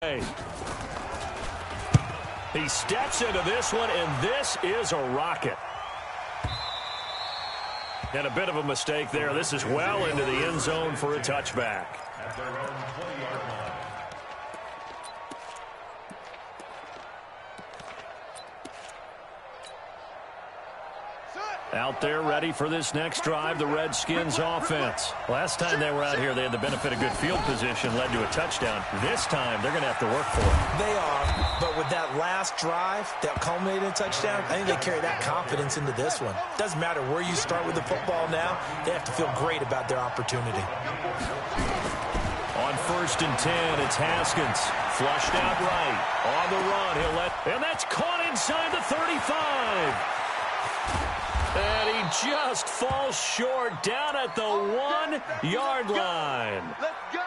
He steps into this one, and this is a rocket. And a bit of a mistake there. This is well into the end zone for a touchback. Out there ready for this next drive, the Redskins offense. Last time they were out here, they had the benefit of good field position, led to a touchdown. This time, they're going to have to work for it. They are, but with that last drive that culminated in a touchdown, I think they carry that confidence into this one. Doesn't matter where you start with the football now, they have to feel great about their opportunity. On 1st and 10, it's Haskins. Flushed out right. On the run, and that's caught inside the 35. And he just falls short down at the 1-yard line. Let's go.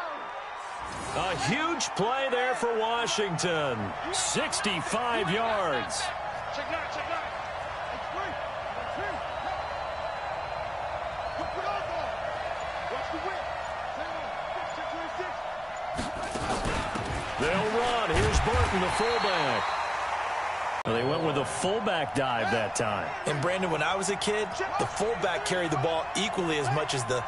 A huge play there for Washington. 65 yards. Check it out, check it out. It's free. It's free. Put it on ball. Watch the whip. 6-26. They'll run. Here's Burton, the fullback. They went with a fullback dive that time. And, Brandon, when I was a kid, the fullback carried the ball equally as much as the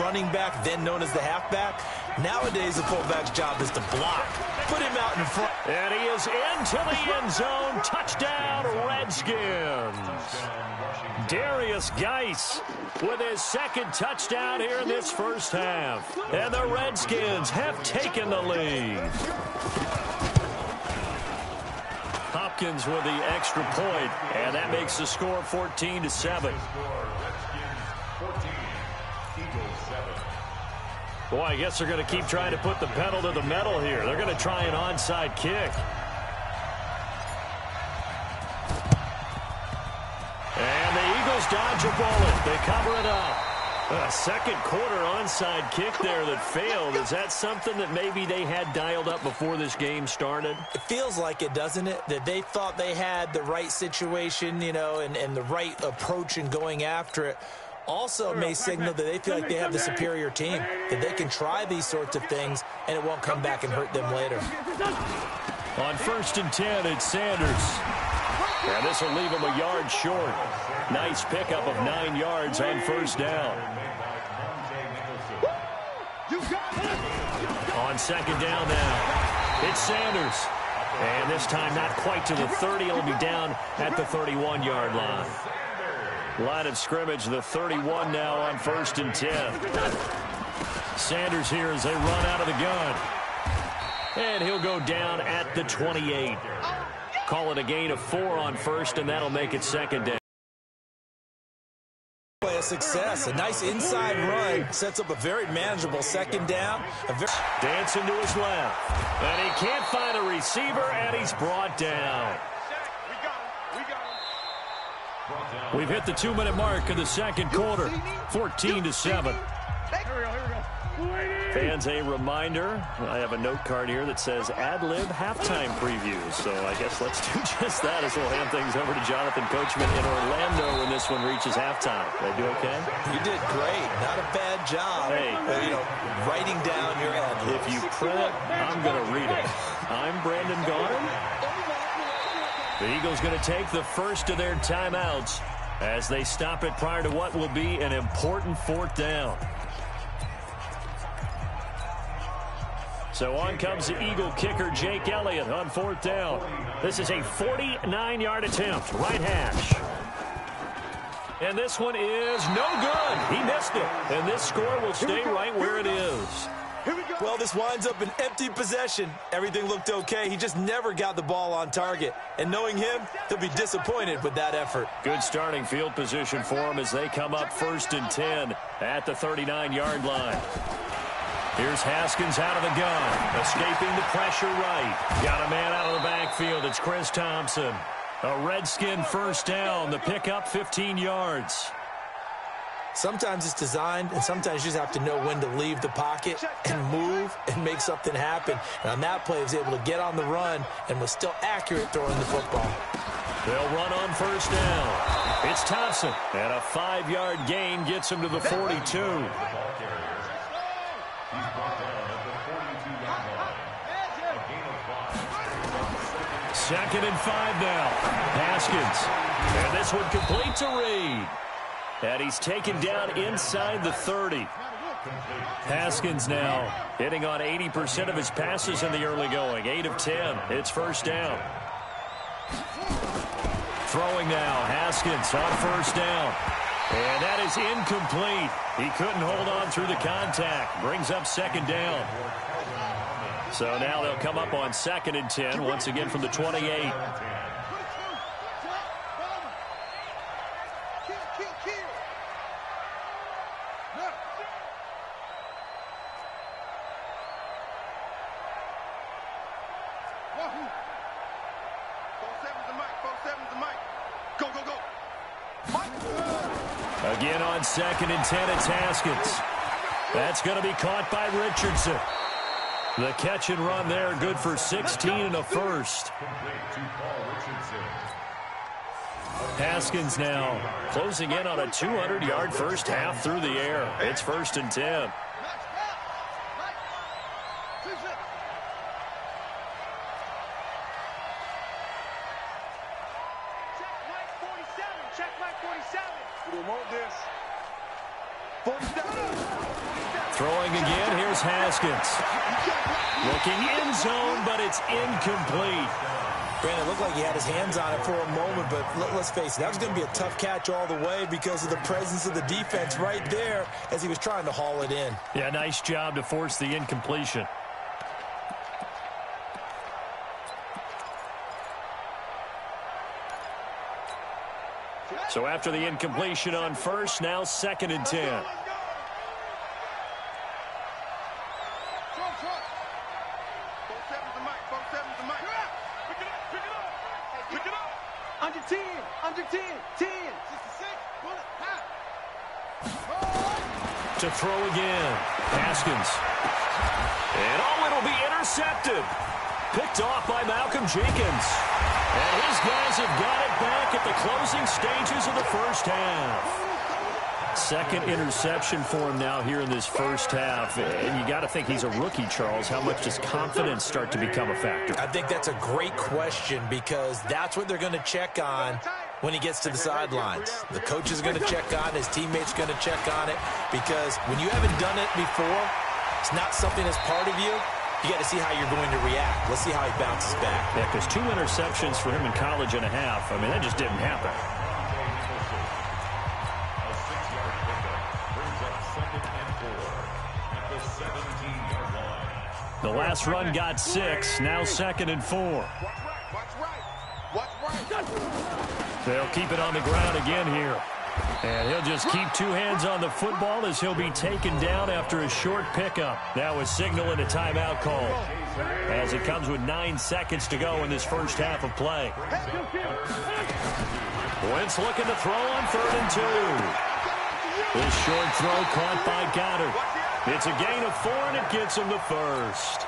running back, then known as the halfback. Nowadays, the fullback's job is to block. Put him out in front. And he is into the end zone. Touchdown, Redskins. Darius Geis with his second touchdown here in this first half. And the Redskins have taken the lead. Hopkins with the extra point, and that makes the score 14-7. Boy, I guess they're going to keep trying to put the pedal to the metal here. They're going to try an onside kick. And the Eagles dodge a bullet. They cover it up. A second quarter onside kick there that failed. Is that something that maybe they had dialed up before this game started? It feels like it, doesn't it? That they thought they had the right situation, you know, and the right approach in going after it. Also may signal that they feel like they have the superior team, that they can try these sorts of things and it won't come back and hurt them later. On 1st and 10, it's Sanders. And this will leave him a yard short. Nice pickup of 9 yards on 1st down. On 2nd down now, it's Sanders. And this time not quite to the 30. It'll be down at the 31-yard line. Line of scrimmage, the 31 now on 1st and 10. Sanders here as they run out of the gun. And he'll go down at the 28. Call it a gain of 4 on 1st, and that'll make it 2nd down. Play a success. A nice inside run sets up a very manageable 2nd down. Dancing to his left. And he can't find a receiver, and he's brought down. We've hit the 2-minute mark of the second quarter. 14-7. Fans, a reminder, I have a note card here that says ad-lib halftime previews. So I guess let's do just that as we'll hand things over to Jonathan Coachman in Orlando when this one reaches halftime. Did I do okay? You did great. Not a bad job. Hey. Writing down your ad-libs. If you print it, I'm going to read it. I'm Brandon Gaudin. The Eagles going to take the first of their timeouts as they stop it prior to what will be an important 4th down. So on comes the Eagle kicker, Jake Elliott, on 4th down. This is a 49-yard attempt, right hash. And this one is no good. He missed it. And this score will stay right where it is. Well, this winds up an empty possession. Everything looked okay. He just never got the ball on target. And knowing him, he'll be disappointed with that effort. Good starting field position for him as they come up 1st and 10 at the 39-yard line. Here's Haskins out of the gun, escaping the pressure right. Got a man out of the backfield. It's Chris Thompson. A Redskin 1st down. The pickup 15 yards. Sometimes it's designed, and sometimes you just have to know when to leave the pocket and move and make something happen. And on that play, he was able to get on the run and was still accurate throwing the football. They'll run on 1st down. It's Thompson, and a 5-yard gain gets him to the 42. 2nd and 5 now. Haskins. And this one complete to Reed. And he's taken down inside the 30. Haskins now hitting on 80% of his passes in the early going. 8 of 10. It's first down. Throwing now. Haskins on first down. And that is incomplete. He couldn't hold on through the contact. Brings up 2nd down. So now they'll come up on 2nd and 10 once again from the 28. Again on 2nd and 10, it's Haskins. That's going to be caught by Richardson. The catch and run there, good for 16 and a first. Haskins now closing in on a 200-yard first half through the air. It's 1st and 10. Throwing again, here's Haskins. Looking in zone, but it's incomplete. Brandon, it looked like he had his hands on it for a moment, but let's face it, that was going to be a tough catch all the way because of the presence of the defense right there as he was trying to haul it in. Yeah, nice job to force the incompletion. So after the incompletion on first, now 2nd and 10. To throw again. Haskins. And it'll be intercepted. Picked off by Malcolm Jenkins. And his guys have got it back at the closing stages of the first half. 2nd interception for him now here in this first half. And you got to think he's a rookie, Charles. How much does confidence start to become a factor? I think that's a great question because that's what they're going to check on when he gets to the sidelines. The coach is going to check on it. His teammates going to check on it because when you haven't done it before, it's not something that's part of you. You got to see how you're going to react. Let's see how he bounces back. Yeah, because 2 interceptions for him in college and a half. I mean, that just didn't happen. The last run got 6. Now 2nd and 4. They'll keep it on the ground again here. And he'll just keep 2 hands on the football as he'll be taken down after a short pickup. Now a signal and a timeout call as it comes with 9 seconds to go in this first half of play. Wentz looking to throw on 3rd and 2. This short throw caught by Goddard. It's a gain of 4, and it gets him the first.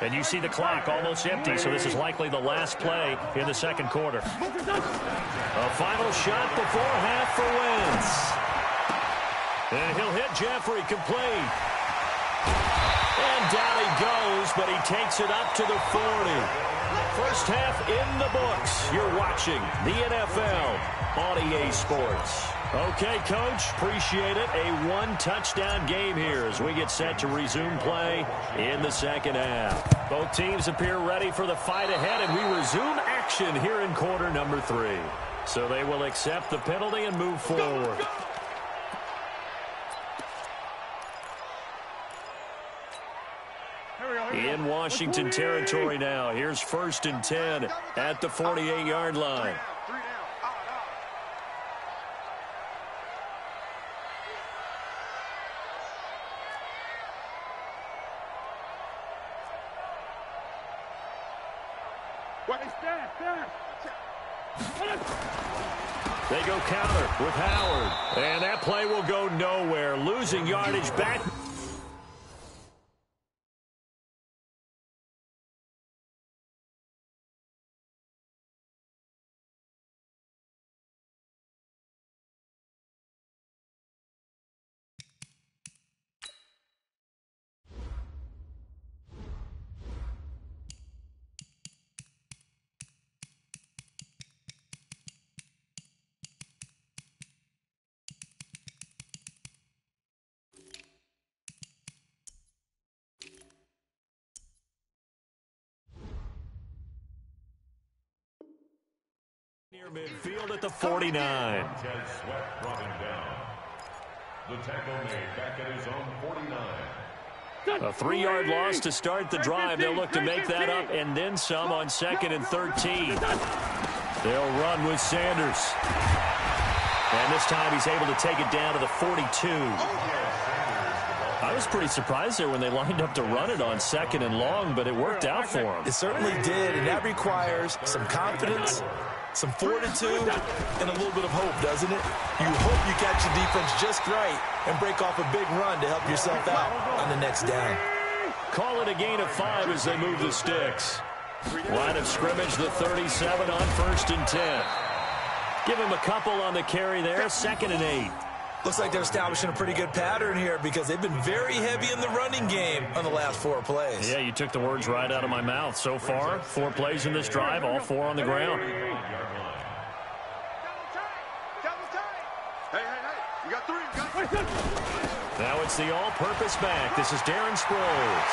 And you see the clock almost empty, so this is likely the last play in the second quarter. A final shot before half for Wentz. And he'll hit Jeffrey complete. And down he goes, but he takes it up to the 40. First half in the books. You're watching the NFL on EA Sports. Okay, Coach, appreciate it. A 1-touchdown game here as we get set to resume play in the second half. Both teams appear ready for the fight ahead, and we resume action here in quarter number 3. So they will accept the penalty and move forward. In Washington territory now. Here's 1st and 10 at the 48-yard line. They go counter with Howard. And that play will go nowhere. Losing yardage back. Midfield at the 49. The tackle made back at his own 49. A 3-yard loss to start the drive. They'll look to make that up and then some on 2nd and 13. They'll run with Sanders. And this time he's able to take it down to the 42. I was pretty surprised there when they lined up to run it on 2nd and long, but it worked out for him. It certainly did, and that requires some confidence, some fortitude, and a little bit of hope, doesn't it? You hope you catch the defense just right and break off a big run to help yourself out on the next down. Call it a gain of 5 as they move the sticks. Line of scrimmage, the 37 on 1st and 10. Give him a couple on the carry there, 2nd and 8. Looks like they're establishing a pretty good pattern here because they've been very heavy in the running game on the last 4 plays. Yeah, you took the words right out of my mouth. So far, 4 plays in this drive, all 4 on the ground. You got 3. Now it's the all-purpose back. This is Darren Sproles.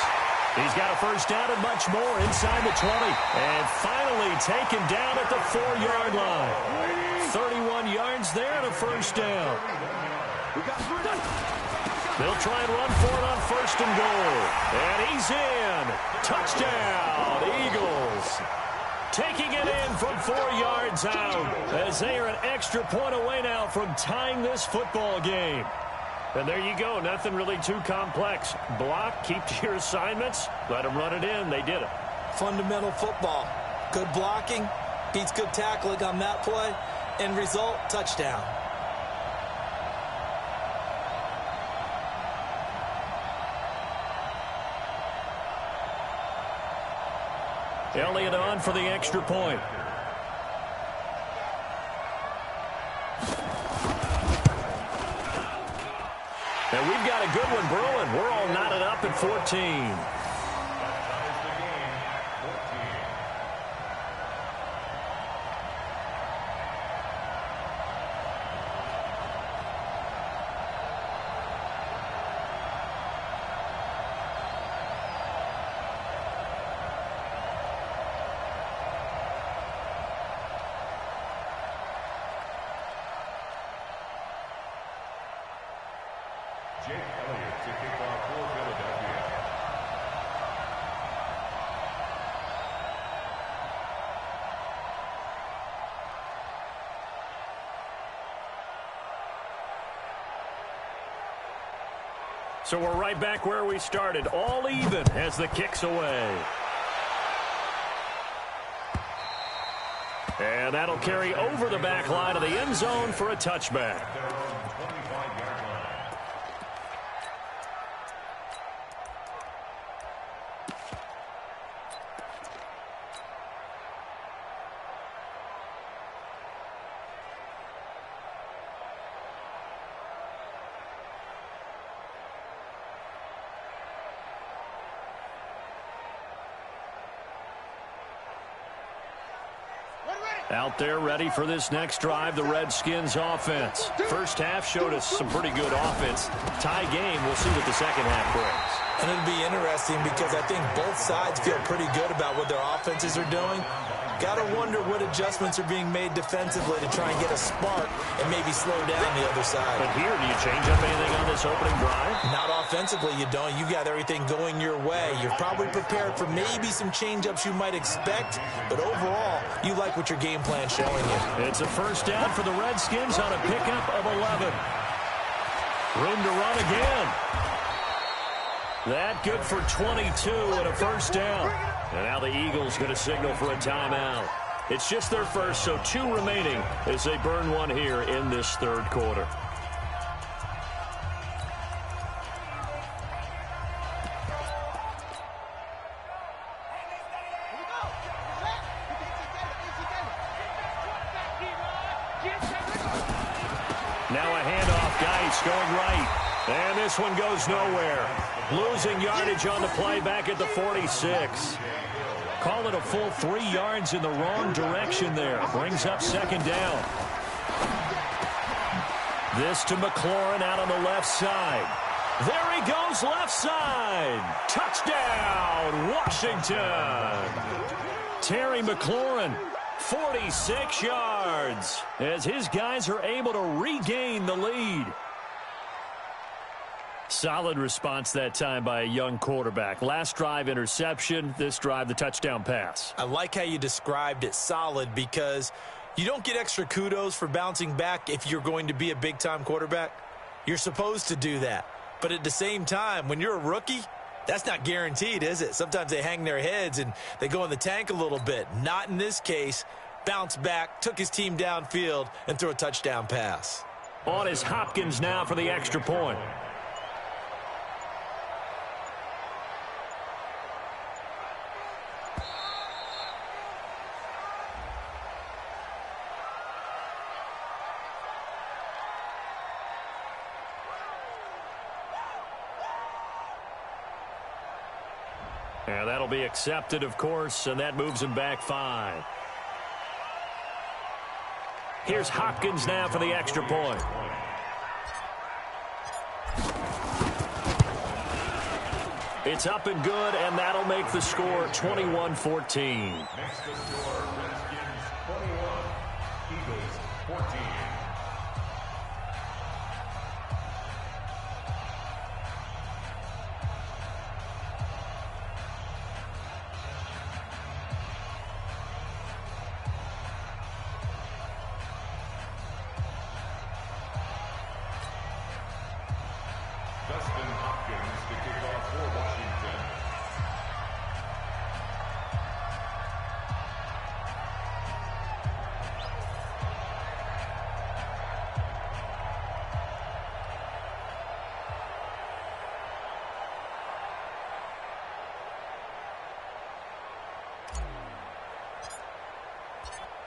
He's got a first down and much more inside the 20. And finally taken down at the 4-yard line. 31 yards there and a first down. They'll try and run for it on 1st and goal. And he's in. Touchdown, Eagles. Taking it in from 4 yards out as they are an extra point away now from tying this football game. And there you go. Nothing really too complex. Block, keep to your assignments, let them run it in. They did it. Fundamental football. Good blocking beats good tackling on that play. End result, touchdown. Elliott on for the extra point. And we've got a good one brewing. We're all knotted up at 14. So we're right back where we started, all even as the kick's away. And that'll carry over the back line of the end zone for a touchback. Out there ready for this next drive, the Redskins offense. First half showed us some pretty good offense. Tie game, we'll see what the second half brings. And it'll be interesting because I think both sides feel pretty good about what their offenses are doing. Got to wonder what adjustments are being made defensively to try and get a spark and maybe slow down the other side. But here, do you change up anything on this opening drive? Not offensively, you don't. You got everything going your way. You're probably prepared for maybe some change-ups you might expect, but overall, you like what your game plan's showing you. It's a first down for the Redskins on a pickup of 11. Room to run again. That good for 22 and a first down. And now the Eagles going to signal for a timeout. It's just their first, so 2 remaining as they burn one here in this third quarter. Now a handoff, Geis going right. And this one goes nowhere. Losing yardage on the play back at the 46. Call it a full 3 yards in the wrong direction there. Brings up second down. This to McLaurin out on the left side. There he goes, left side. Touchdown, Washington. Terry McLaurin 46 yards as his guys are able to regain the lead. Solid response that time by a young quarterback. Last drive, interception. This drive, the touchdown pass. I like how you described it, solid, because you don't get extra kudos for bouncing back if you're going to be a big-time quarterback. You're supposed to do that. But at the same time, when you're a rookie, that's not guaranteed, is it? Sometimes they hang their heads and they go in the tank a little bit. Not in this case. Bounced back, took his team downfield, and threw a touchdown pass. On is Hopkins now for the extra point. And that'll be accepted, of course, and that moves him back 5. Here's Hopkins now for the extra point. It's up and good, and that'll make the score 21-14. Next to score, Redskins 21, Eagles 14.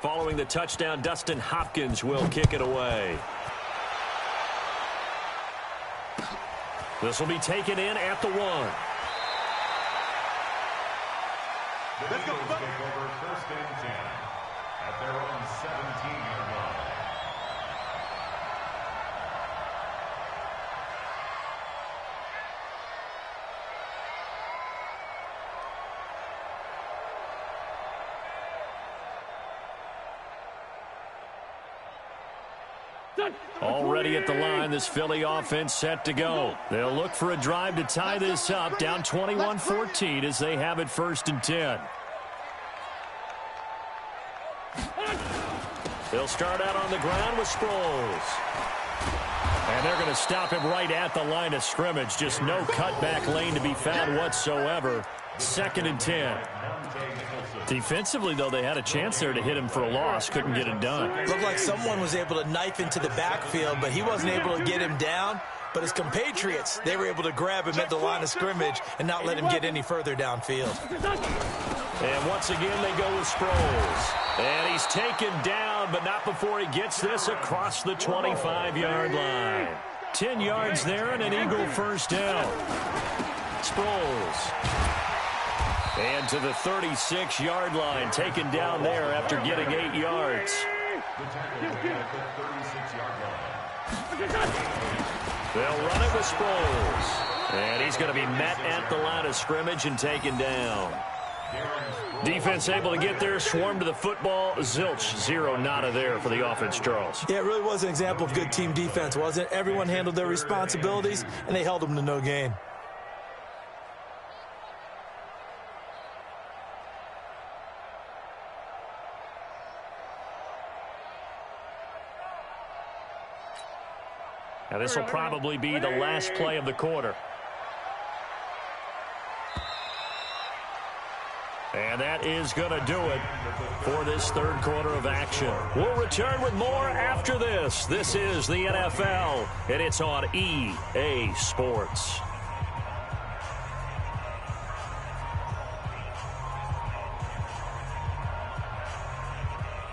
Following the touchdown, Dustin Hopkins will kick it away. This will be taken in at the 1. The Eagles take over 1st and 10 at their own 17-yard line. Already at the line, this Philly offense set to go. They'll look for a drive to tie this up, down 21-14 as they have it 1st and 10. They'll start out on the ground with Sproles. And they're going to stop him right at the line of scrimmage. Just no cutback lane to be found whatsoever. 2nd and 10. Defensively, though, they had a chance there to hit him for a loss. Couldn't get it done. Looked like someone was able to knife into the backfield, but he wasn't able to get him down. But his compatriots, they were able to grab him at the line of scrimmage and not let him get any further downfield. And once again, they go with Sproles. And he's taken down, but not before he gets this across the 25-yard line. 10 yards there and an Eagle first down. Sproles. And to the 36-yard line, taken down there after getting 8 yards. The tackle at the 36-yard line. They'll run it with Sproles. And he's going to be met at the line of scrimmage and taken down. Defense able to get there, swarm to the football. Zilch, 0 nada there for the offense, Charles. Yeah, it really was an example of good team defense, wasn't it? Everyone handled their responsibilities, and they held them to no gain. Now this will probably be the last play of the quarter. And that is going to do it for this 3rd quarter of action. We'll return with more after this. This is the NFL, and it's on EA Sports.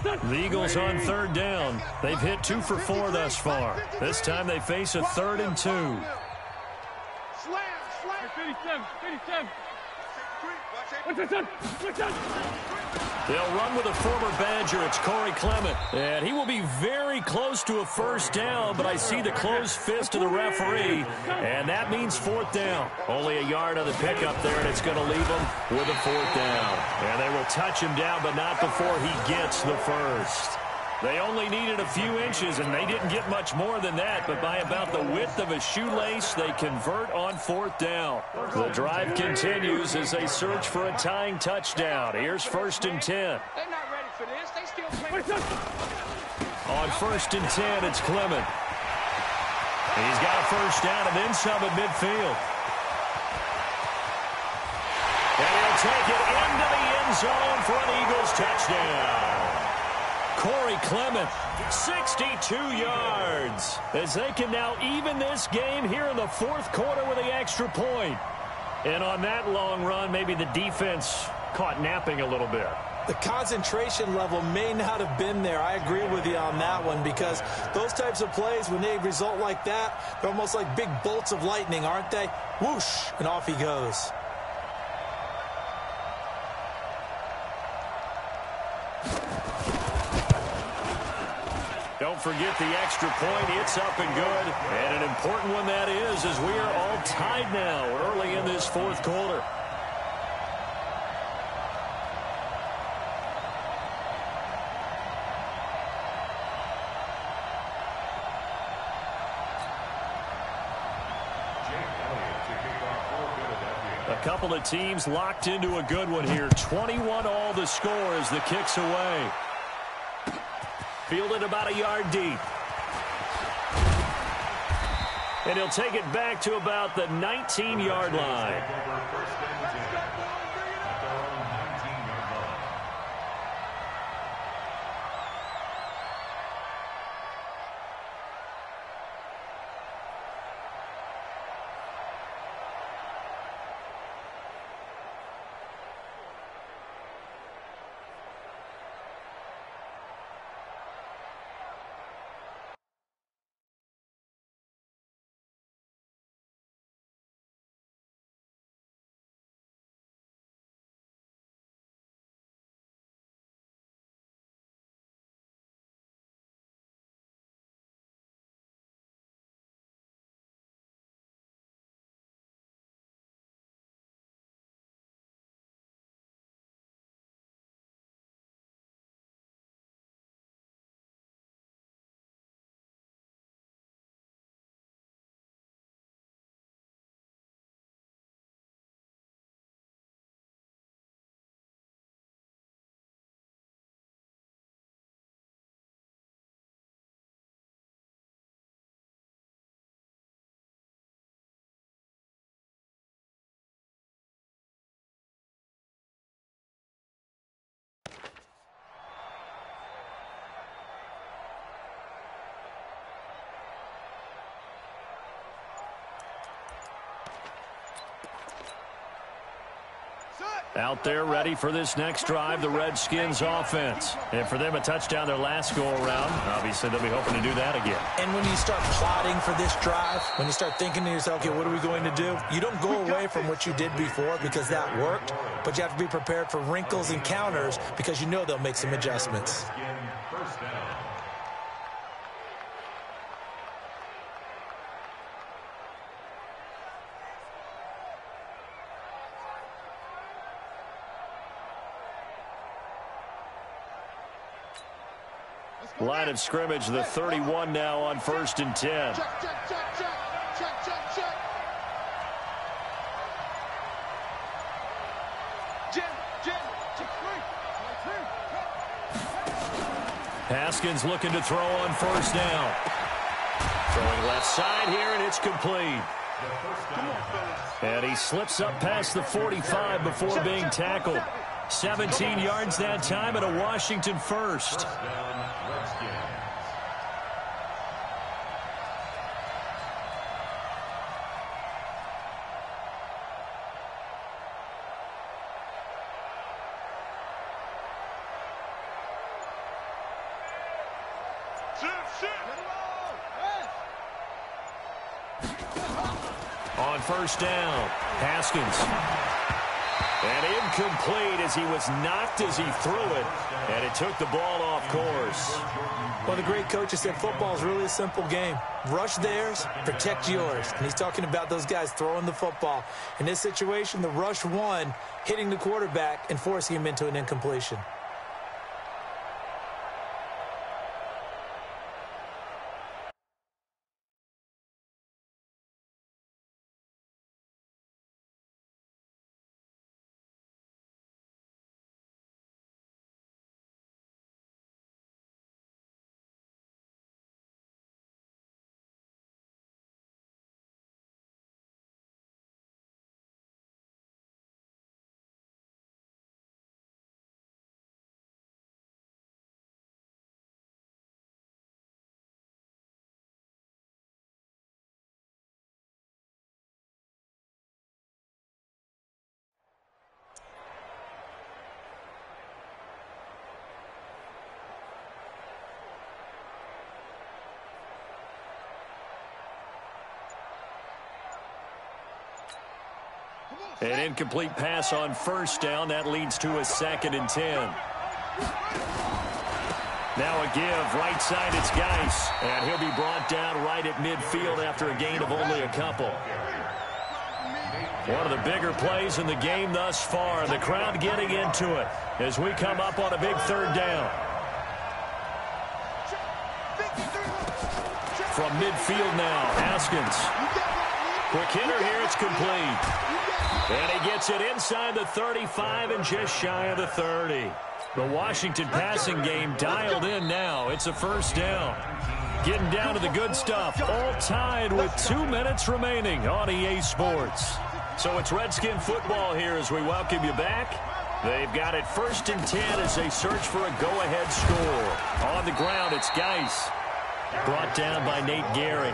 The Eagles on 3rd down. They've hit 2 for 4 thus far. This time they face a 3rd and 2. Slam, slam. 57, 57. Watch it. They'll run with a former Badger. It's Corey Clement. And he will be very close to a first down, but I see the closed fist of the referee, and that means fourth down. Only a yard on the pickup there, and it's going to leave him with a fourth down. And they will touch him down, but not before he gets the first. They only needed a few inches, and they didn't get much more than that, but by about the width of a shoelace, they convert on fourth down. The drive continues as they search for a tying touchdown. Here's 1st and 10. They're not ready for this. They still play. On 1st and 10, it's Clement. He's got a first down and then some at midfield. And he'll take it into the end zone for an Eagles touchdown. Corey Clement, 62 yards, as they can now even this game here in the fourth quarter with the extra point. And on that long run, maybe the defense caught napping a little bit. The concentration level may not have been there. I agree with you on that one, because those types of plays, when they result like that, they're almost like big bolts of lightning, aren't they? Whoosh, and off he goes. Don't forget the extra point. It's up and good. And an important one that is, as we are all tied now early in this fourth quarter. A couple of teams locked into a good one here. 21 all the score as the kick's away. Fielded about a yard deep. And he'll take it back to about the 19-yard line. Out there ready for this next drive, the Redskins offense. And for them, a touchdown their last go-around. Obviously, they'll be hoping to do that again. And when you start plotting for this drive, when you start thinking to yourself, okay, what are we going to do? You don't go away from what you did before because that worked, but you have to be prepared for wrinkles and counters because you know they'll make some adjustments. Line of scrimmage, the 31 now on 1st and 10. Check, check, check, check. Check, check, check. Jim, check three. Haskins looking to throw on 1st down. Throwing left side here, and it's complete. And he slips up past the 45 before being tackled. 17 yards that time and a Washington first. On 1st down, Haskins. And incomplete as he was knocked as he threw it, and it took the ball off course. Well, the great coach has said football is really a simple game. Rush theirs, protect yours. And he's talking about those guys throwing the football. In this situation, the rush won, hitting the quarterback and forcing him into an incompletion. An incomplete pass on first down. That leads to a 2nd and 10. Now a give. Right side, it's Geis. And he'll be brought down right at midfield after a gain of only a couple. One of the bigger plays in the game thus far. The crowd getting into it as we come up on a big 3rd down. From midfield now, Haskins. Quick hitter here, it's complete. And he gets it inside the 35 and just shy of the 30. The Washington passing game dialed in now. It's a 1st down. Getting down to the good stuff. All tied with 2 minutes remaining on EA Sports. So it's Redskin football here as we welcome you back. They've got it 1st and 10 as they search for a go-ahead score. On the ground, it's Geis. Brought down by Nate Gehring.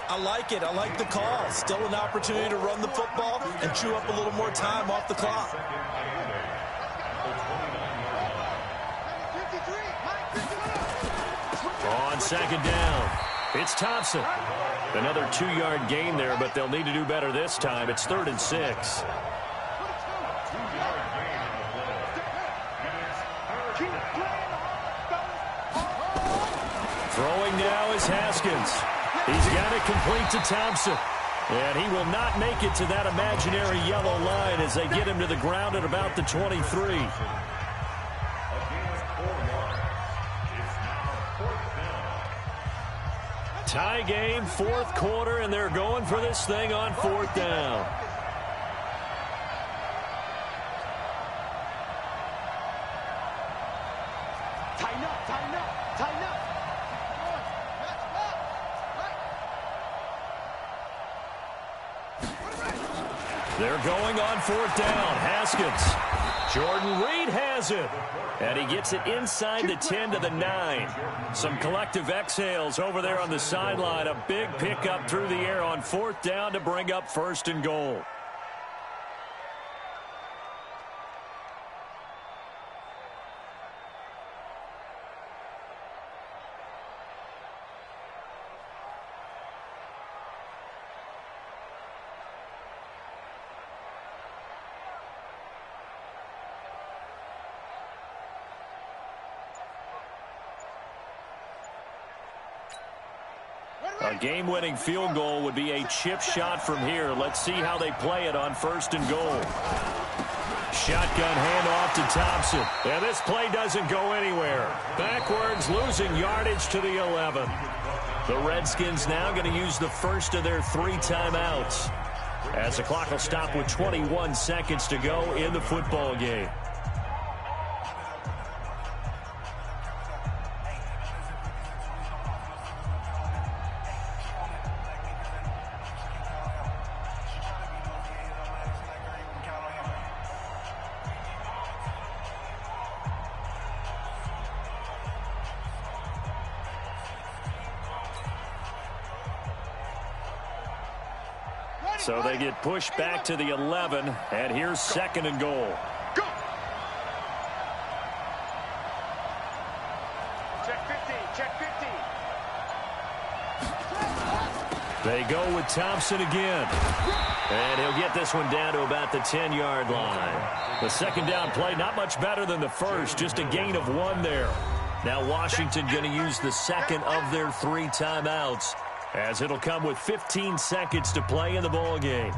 I like it. I like the call. Still an opportunity to run the football and chew up a little more time off the clock. On 2nd down, it's Thompson. Another 2-yard gain there, but they'll need to do better this time. It's 3rd and 6. Throwing now is Haskins. He's got it complete to Thompson. And he will not make it to that imaginary yellow line as they get him to the ground at about the 23. Tie game, 4th quarter, and they're going for this thing on 4th down. Tighten up, tighten up, tighten up. They're going on 4th down. Haskins. Jordan Reed has it. And he gets it inside the 10 to the 9. Some collective exhales over there on the sideline. A big pickup through the air on 4th down to bring up 1st and goal. A game-winning field goal would be a chip shot from here. Let's see how they play it on 1st and goal. Shotgun handoff to Thompson. And this play doesn't go anywhere. Backwards, losing yardage to the 11. The Redskins now going to use the first of their 3 timeouts, as the clock will stop with 21 seconds to go in the football game. So they get pushed back to the 11, and here's 2nd and goal. Go! Check 15, check 15. They go with Thompson again. And he'll get this one down to about the 10-yard line. The second down play, not much better than the first, just a gain of 1 there. Now Washington going to use the second of their 3 timeouts, as it'll come with 15 seconds to play in the ball game.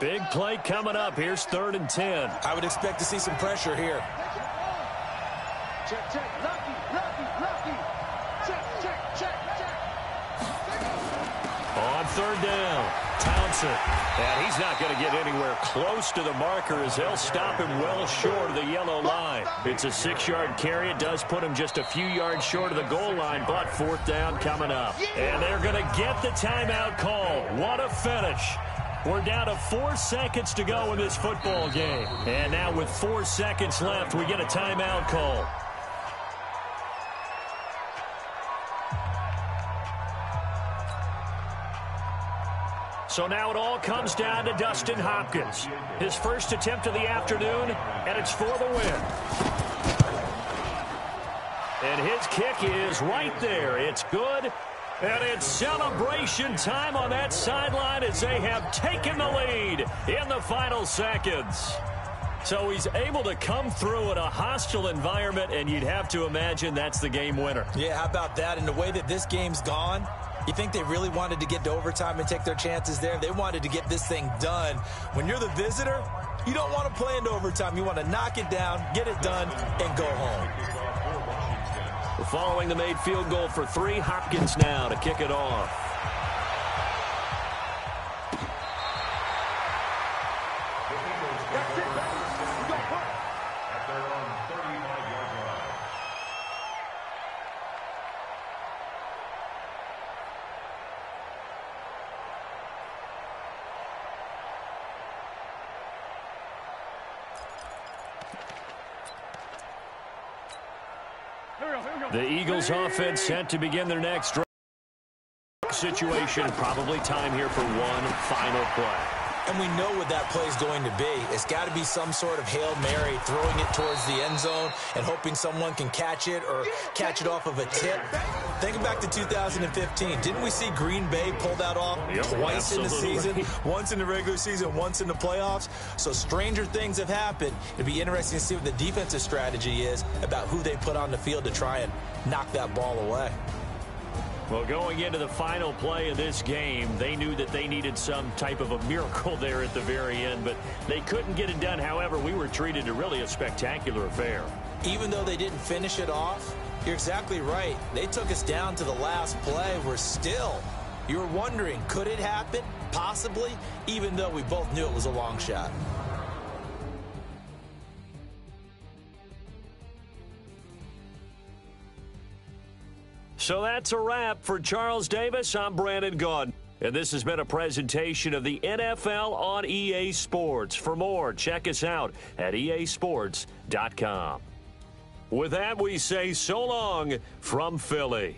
Big play coming up. Here's 3rd and 10. I would expect to see some pressure here. Check, check, lucky. Check. On 3rd down, Thompson. And he's not going to get anywhere close to the marker, as they'll stop him well short of the yellow line. It's a 6-yard carry. It does put him just a few yards short of the goal line, but 4th down coming up. And they're going to get the timeout call. What a finish. We're down to 4 seconds to go in this football game. And now with 4 seconds left, we get a timeout call. So now it all comes down to Dustin Hopkins. His first attempt of the afternoon, and it's for the win. And his kick is right there. It's good. And it's celebration time on that sideline as they have taken the lead in the final seconds. So he's able to come through in a hostile environment, and you'd have to imagine that's the game winner. Yeah, how about that? And the way that this game's gone, you think they really wanted to get to overtime and take their chances there? They wanted to get this thing done. When you're the visitor, you don't want to play into overtime. You want to knock it down, get it done, and go home. Following the made field goal for 3, Hopkins now to kick it off. That's it, baby. We go punt. At their own 35-yard line. Here we go. The Eagles offense set to begin their next drive. Situation, probably time here for one final play. And we know what that play is going to be. It's got to be some sort of Hail Mary, throwing it towards the end zone and hoping someone can catch it or catch it off of a tip. Think back to 2015. Didn't we see Green Bay pull that off twice in the season? Once in the regular season, once in the playoffs. So stranger things have happened. It'd be interesting to see what the defensive strategy is about who they put on the field to try and knock that ball away. Well, going into the final play of this game, they knew that they needed some type of a miracle there at the very end, but they couldn't get it done. However, we were treated to really a spectacular affair. Even though they didn't finish it off, you're exactly right. They took us down to the last play. We're still, you were wondering, could it happen? Possibly, even though we both knew it was a long shot. So that's a wrap for Charles Davis. I'm Brandon Gaudin. And this has been a presentation of the NFL on EA Sports. For more, check us out at easports.com. With that, we say so long from Philly.